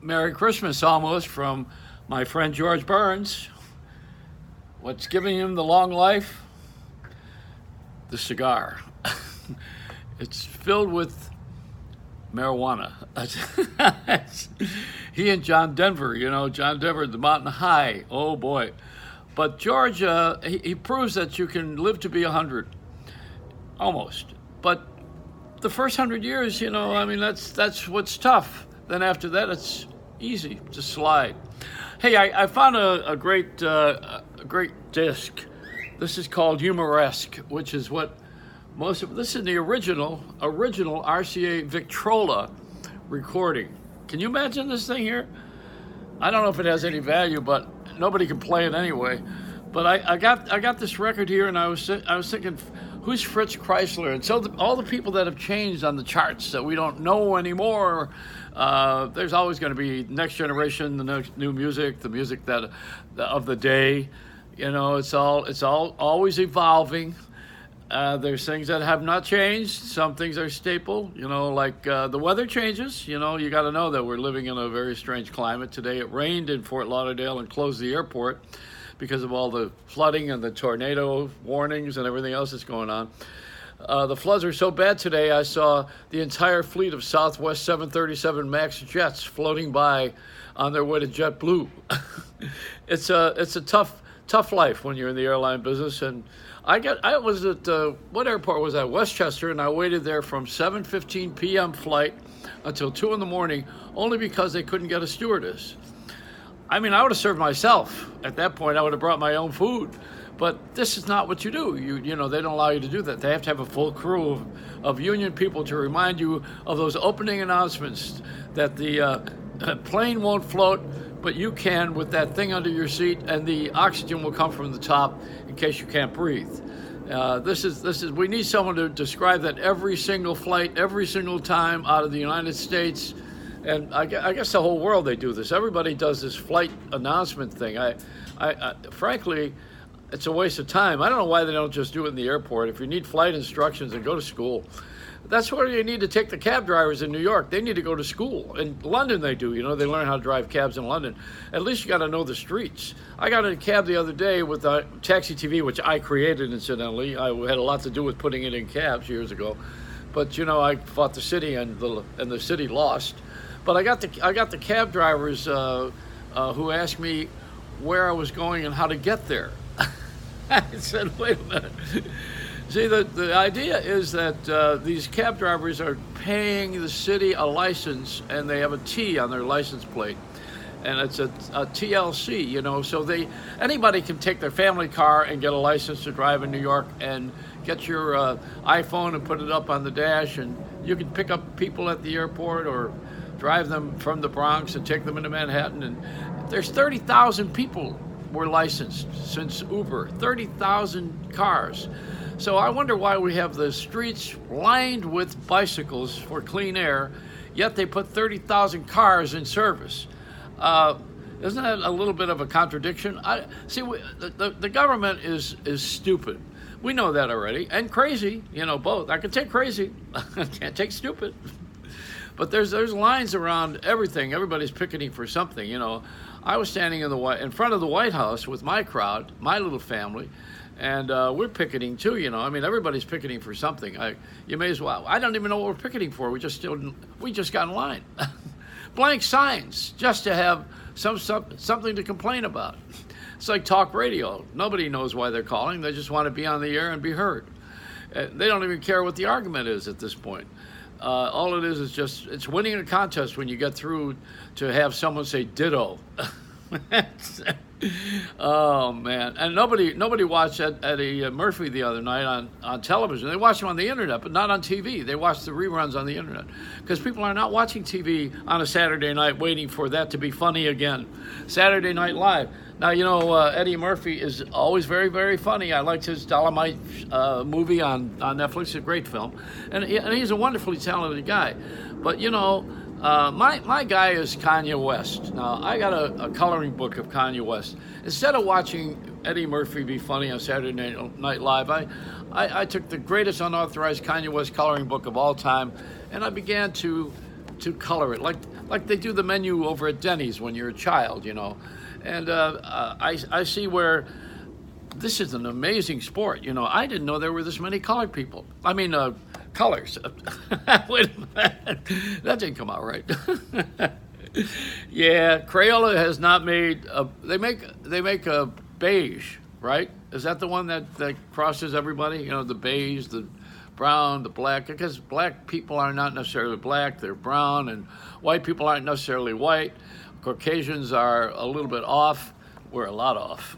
Merry Christmas almost from my friend George Burns. What's giving him the long life? The cigar. It's filled with marijuana. He and John Denver, John Denver, the Mountain High. Oh boy. But George, he proves that you can live to be 100, almost. But the first 100 years, that's what's tough. Then after that, it's easy to slide. Hey, I found a great disc. This is called Humoresque, which is what this is the original RCA Victrola recording. Can you imagine this thing here? I don't know if it has any value, but nobody can play it anyway. But I got this record here, and I was thinking, who's Fritz Kreisler? And so all the people that have changed on the charts that we don't know anymore. There's always going to be next generation, the next new music, the music that of the day. It's all always evolving. There's things that have not changed. Some things are staple. Like the weather changes. You got to know that we're living in a very strange climate today. It rained in Fort Lauderdale and closed the airport because of all the flooding and the tornado warnings and everything else that's going on. The floods are so bad today, I saw the entire fleet of Southwest 737 MAX jets floating by on their way to JetBlue. It's a tough life when you're in the airline business. And I was at, what airport was that? Westchester, and I waited there from 7:15 p.m. flight until 2 in the morning, only because they couldn't get a stewardess. I would have served myself. At that point, I would have brought my own food. But this is not what you do. They don't allow you to do that. They have to have a full crew of union people to remind you of those opening announcements that the plane won't float, but you can with that thing under your seat, and the oxygen will come from the top in case you can't breathe. This is. We need someone to describe that every single flight, every single time out of the United States. And I guess the whole world, they do this. Everybody does this flight announcement thing. I frankly, it's a waste of time. I don't know why they don't just do it in the airport. If you need flight instructions, then go to school. That's where you need to take the cab drivers in New York. They need to go to school. In London, they do. They learn how to drive cabs in London. At least you got to know the streets. I got in a cab the other day with Taxi TV, which I created, incidentally. I had a lot to do with putting it in cabs years ago. But I fought the city, and the city lost. But I got the cab drivers who asked me where I was going and how to get there. I said, wait a minute. See, the idea is that these cab drivers are paying the city a license, and they have a T on their license plate. And it's a TLC, so anybody can take their family car and get a license to drive in New York and get your iPhone and put it up on the dash, and you can pick up people at the airport or drive them from the Bronx and take them into Manhattan. And there's 30,000 people were licensed since Uber, 30,000 cars. So I wonder why we have the streets lined with bicycles for clean air, yet they put 30,000 cars in service. Isn't that a little bit of a contradiction? The government is stupid. We know that already, and crazy, both. I can take crazy, I can't take stupid. But there's lines around everything. Everybody's picketing for something, I was standing in front of the White House with my crowd, my little family, and we're picketing too, everybody's picketing for something. You may as well. I don't even know what we're picketing for. We just got in line. Blank signs just to have something to complain about. It's like talk radio. Nobody knows why they're calling. They just want to be on the air and be heard. They don't even care what the argument is at this point. All it is just, it's winning a contest when you get through to have someone say ditto. Oh, man. And nobody watched Eddie Murphy the other night on television. They watched him on the internet, but not on TV. They watched the reruns on the internet. Because people are not watching TV on a Saturday night waiting for that to be funny again. Saturday Night Live. Now, Eddie Murphy is always very, very funny. I liked his Dolomite movie on Netflix. It's a great film. And he's a wonderfully talented guy. But, my guy is Kanye West. Now, I got a coloring book of Kanye West. Instead of watching Eddie Murphy be funny on Saturday Night Live, I took the greatest unauthorized Kanye West coloring book of all time, and I began to color it like like they do the menu over at Denny's when you're a child, And I see where this is an amazing sport. I didn't know there were this many colored people. I mean, colors. Wait a minute. That didn't come out right. Yeah, Crayola has not made. They make a beige, right? Is that the one that crosses everybody? The beige, the brown, the black. Because black people are not necessarily black; they're brown, and white people aren't necessarily white. Caucasians are a little bit off. We're a lot off.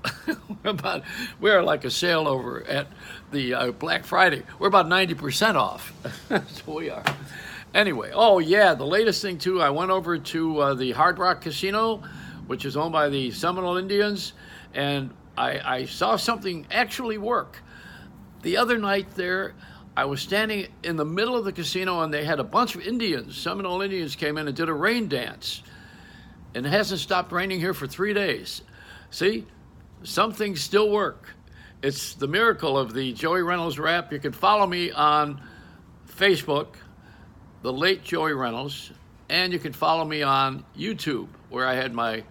We're like a sale over at the Black Friday. We're about 90% off. So we are. Anyway, oh yeah, the latest thing too, I went over to the Hard Rock Casino, which is owned by the Seminole Indians, and I saw something actually work. The other night there, I was standing in the middle of the casino, and they had a bunch of Indians, Seminole Indians came in and did a rain dance. And it hasn't stopped raining here for 3 days. See, some things still work. It's the miracle of the Joey Reynolds rap. You can follow me on Facebook, The Late Joey Reynolds, and you can follow me on YouTube, where I had my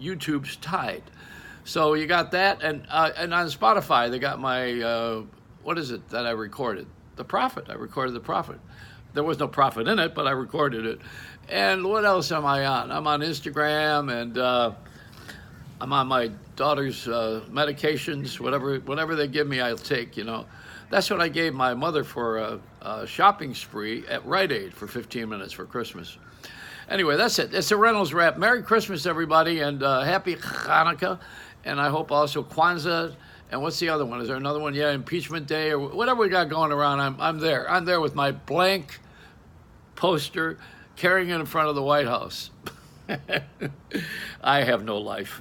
YouTubes tied. So you got that, and on Spotify, they got my, what is it that I recorded? The Prophet. I recorded The Prophet. There was no profit in it, but I recorded it. And what else am I on? I'm on Instagram, and I'm on my daughter's medications. Whatever they give me, I'll take, That's what I gave my mother for a shopping spree at Rite Aid for 15 minutes for Christmas. Anyway, that's it. It's a Reynolds Wrap. Merry Christmas, everybody, and Happy Hanukkah. And I hope also Kwanzaa. And what's the other one? Is there another one? Yeah, Impeachment Day or whatever we got going around. I'm there. I'm there with my blank poster, carrying it in front of the White House. I have no life.